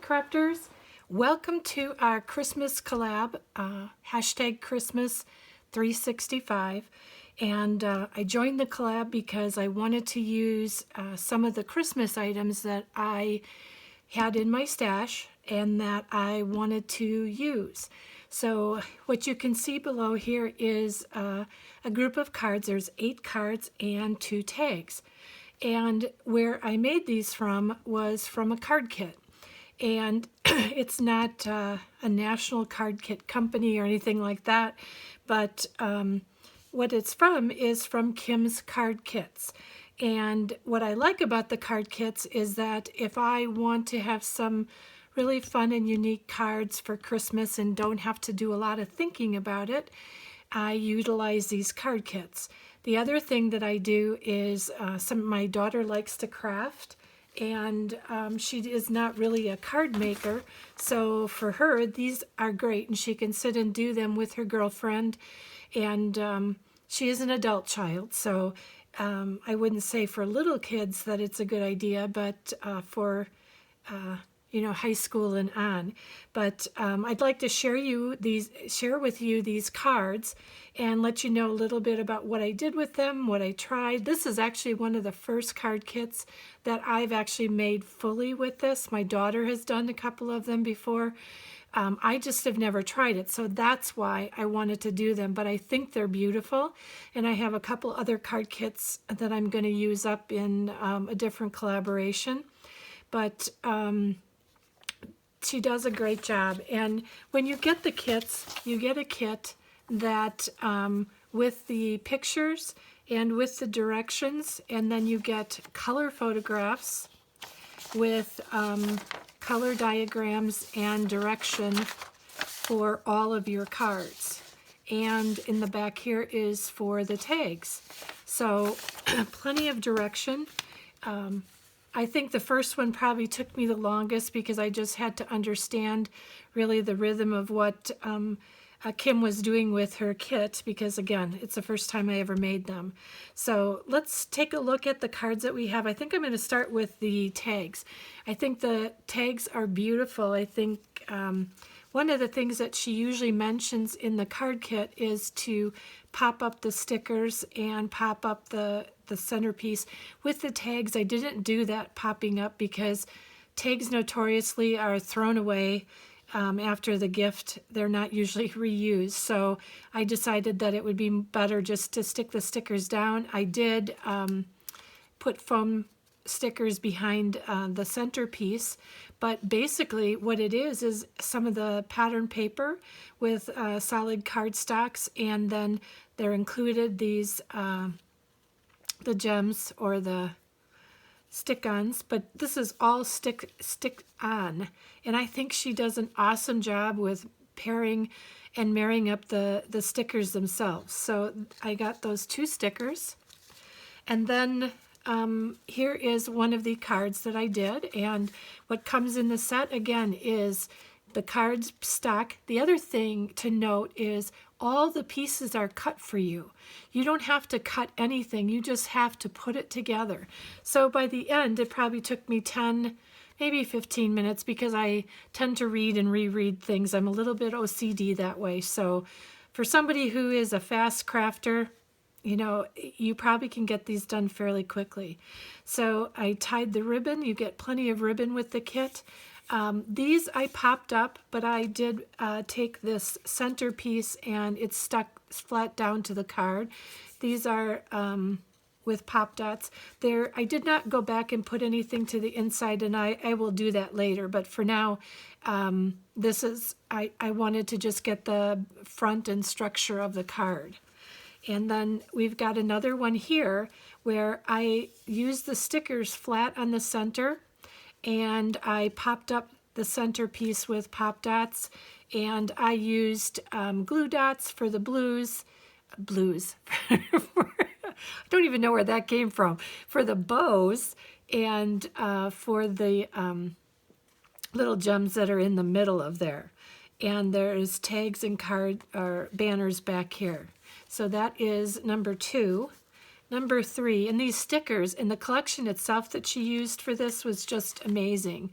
crafters, welcome to our Christmas collab, hashtag Christmas 365. And I joined the collab because I wanted to use some of the Christmas items that I had in my stash and that I wanted to use. So what you can see below here is a group of cards. There's 8 cards and 2 tags. And where I made these from was from a card kit. And it's not a national card kit company or anything like that, but what it's from is from Kim's Card Kits. And what I like about the card kits is that if I want to have some really fun and unique cards for Christmas and don't have to do a lot of thinking about it, I utilize these card kits. The other thing that I do is my daughter likes to craft, and she is not really a card maker, so for her these are great, and she can sit and do them with her girlfriend. And she is an adult child, so I wouldn't say for little kids that it's a good idea, but for high school and on. But I'd like to share with you these cards and let you know a little bit about what I did with them, what I tried. This is actually one of the first card kits that I've actually made fully with this. My daughter has done a couple of them before. I just have never tried it, so that's why I wanted to do them. But I think they're beautiful, and I have a couple other card kits that I'm going to use up in a different collaboration. But she does a great job. And when you get the kits, you get a kit that with the pictures and with the directions, and then you get color photographs with color diagrams and direction for all of your cards. And in the back here is for the tags. So plenty of direction. I think the first one probably took me the longest because I just had to understand really the rhythm of what Kim was doing with her kit, because again, it's the first time I ever made them. So let's take a look at the cards that we have. I think I'm going to start with the tags. I think the tags are beautiful. I think one of the things that she usually mentions in the card kit is to pop up the stickers and pop up the centerpiece. With the tags, I didn't do that popping up because tags notoriously are thrown away after the gift. They're not usually reused, so I decided that it would be better just to stick the stickers down. I did put foam stickers behind the centerpiece, but basically what it is some of the pattern paper with solid cardstocks, and then they're included these the gems or the stick-ons, but this is all stick-on, and I think she does an awesome job with pairing and marrying up the stickers themselves. So I got those 2 stickers, and then here is one of the cards that I did, and what comes in the set again is the cards stock. The other thing to note is all the pieces are cut for you. You don't have to cut anything, you just have to put it together. So by the end, it probably took me 10, maybe 15 minutes, because I tend to read and reread things. I'm a little bit OCD that way. So for somebody who is a fast crafter, you probably can get these done fairly quickly. So I tied the ribbon. You get plenty of ribbon with the kit. These I popped up, but I did take this centerpiece and it's stuck flat down to the card. These are with pop dots. I did not go back and put anything to the inside, and I will do that later. But for now, I wanted to just get the front and structure of the card. And then we've got another one here where I used the stickers flat on the center, and I popped up the centerpiece with pop dots, and I used glue dots for the blues. I don't even know where that came from. For the bows, and for the little gems that are in the middle of there. And there's tags and card or banners back here. So that is number 2. Number 3, and these stickers and the collection itself that she used for this was just amazing.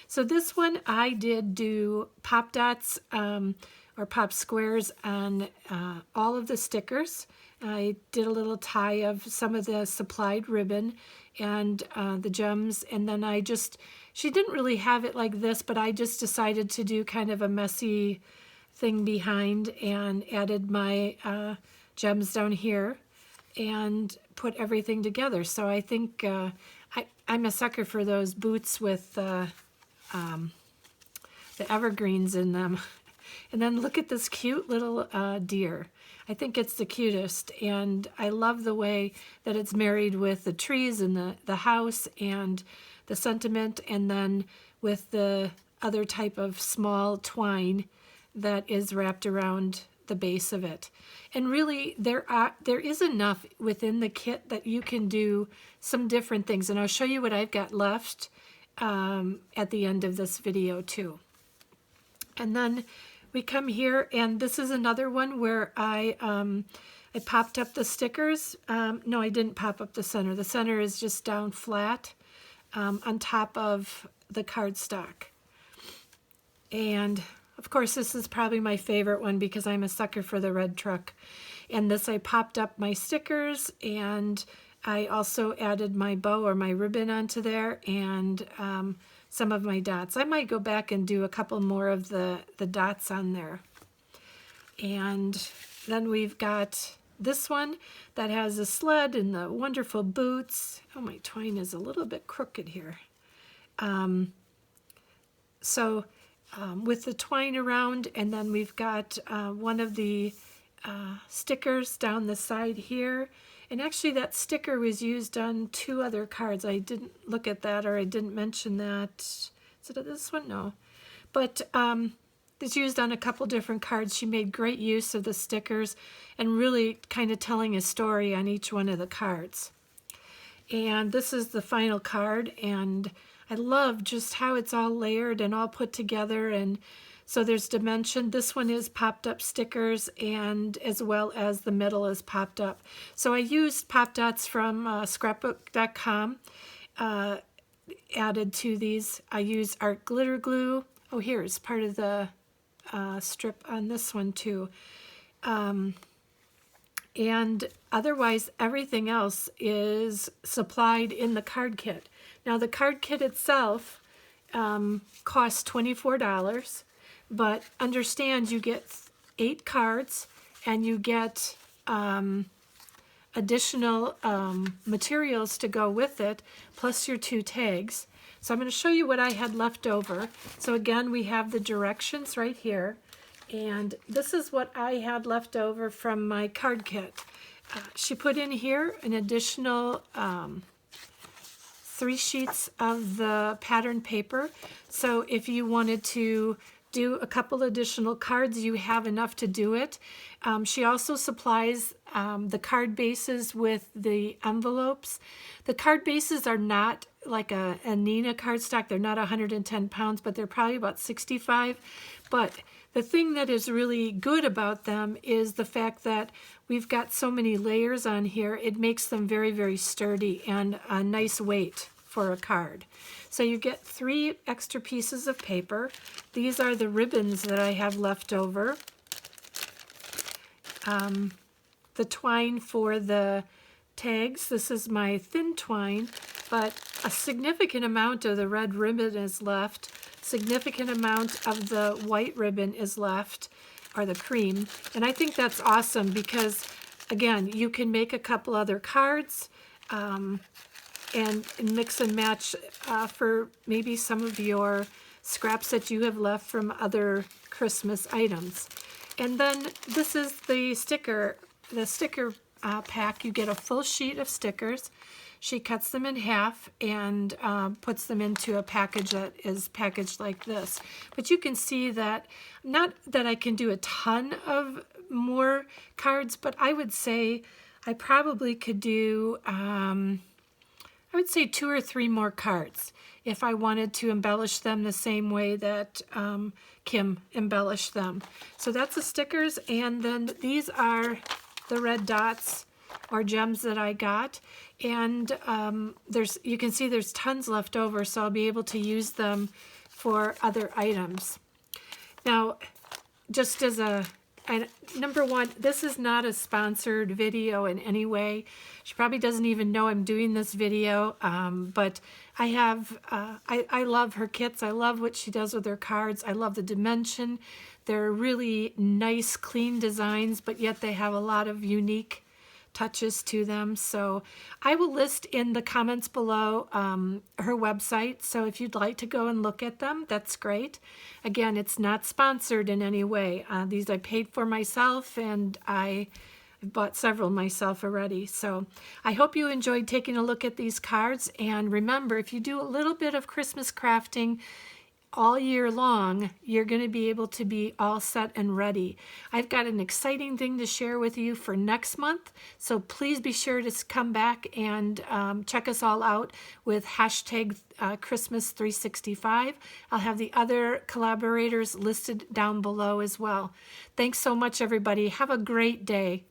So this one I did do pop dots or pop squares on all of the stickers. I did a little tie of some of the supplied ribbon and the gems, and then she didn't really have it like this, but I just decided to do kind of a messy thing behind and added my gems down here and put everything together. So I think I'm a sucker for those boots with the evergreens in them. And then look at this cute little deer. I think it's the cutest, and I love the way that it's married with the trees and the house and the sentiment, and then with the other type of small twine that is wrapped around the base of it. And really there is enough within the kit that you can do some different things, and I'll show you what I've got left at the end of this video too. And then we come here, and this is another one where I popped up the stickers. No, I didn't pop up the center. The center is just down flat on top of the cardstock. And of course, this is probably my favorite one because I'm a sucker for the red truck. And this, I popped up my stickers, and I also added my bow or my ribbon onto there, and some of my dots. I might go back and do a couple more of the dots on there. And then we've got this one that has a sled and the wonderful boots. Oh, my twine is a little bit crooked here. With the twine around, and then we've got one of the stickers down the side here. And actually that sticker was used on 2 other cards. I didn't look at that, or I didn't mention that. Is it this one? No. But it's used on a couple different cards. She made great use of the stickers and really kind of telling a story on each one of the cards. And this is the final card, and I love just how it's all layered and all put together. And so there's dimension. This one is popped up stickers, and as well as the middle is popped up. So I used pop dots from scrapbook.com added to these. I use art glitter glue. Oh, here's part of the strip on this one too. And otherwise everything else is supplied in the card kit. Now the card kit itself costs $24. But understand you get 8 cards, and you get additional materials to go with it, plus your 2 tags. So I'm going to show you what I had left over. So again, we have the directions right here, and this is what I had left over from my card kit. She put in here an additional 3 sheets of the pattern paper. So if you wanted to do a couple additional cards, you have enough to do it. She also supplies the card bases with the envelopes. The card bases are not like a Nina cardstock. They're not 110 pounds, but they're probably about 65. But the thing that is really good about them is the fact that we've got so many layers on here. It makes them very, very sturdy and a nice weight for a card. So you get 3 extra pieces of paper. These are the ribbons that I have left over. The twine for the tags, this is my thin twine, but a significant amount of the red ribbon is left. Significant amount of the white ribbon is left, or the cream. And I think that's awesome because, again, you can make a couple other cards and mix and match for maybe some of your scraps that you have left from other Christmas items. And then this is the sticker pack. You get a full sheet of stickers. She cuts them in half and puts them into a package that is packaged like this. But you can see that, not that I can do a ton of more cards, but I would say I probably could do I would say 2 or 3 more cards if I wanted to embellish them the same way that Kim embellished them. So that's the stickers, and then these are the red dots or gems that I got. And you can see there's tons left over, so I'll be able to use them for other items. Now, just as number one, this is not a sponsored video in any way. She probably doesn't even know I'm doing this video, but I love her kits. I love what she does with her cards. I love the dimension. They're really nice, clean designs, but yet they have a lot of unique touches to them. So I will list in the comments below her website. So if you'd like to go and look at them, that's great. Again, it's not sponsored in any way. These I paid for myself, and I bought several myself already. So I hope you enjoyed taking a look at these cards. And remember, if you do a little bit of Christmas crafting all year long, you're going to be able to be all set and ready. I've got an exciting thing to share with you for next month, so please be sure to come back and check us all out with hashtag Christmas365. I'll have the other collaborators listed down below as well. Thanks so much, everybody. Have a great day.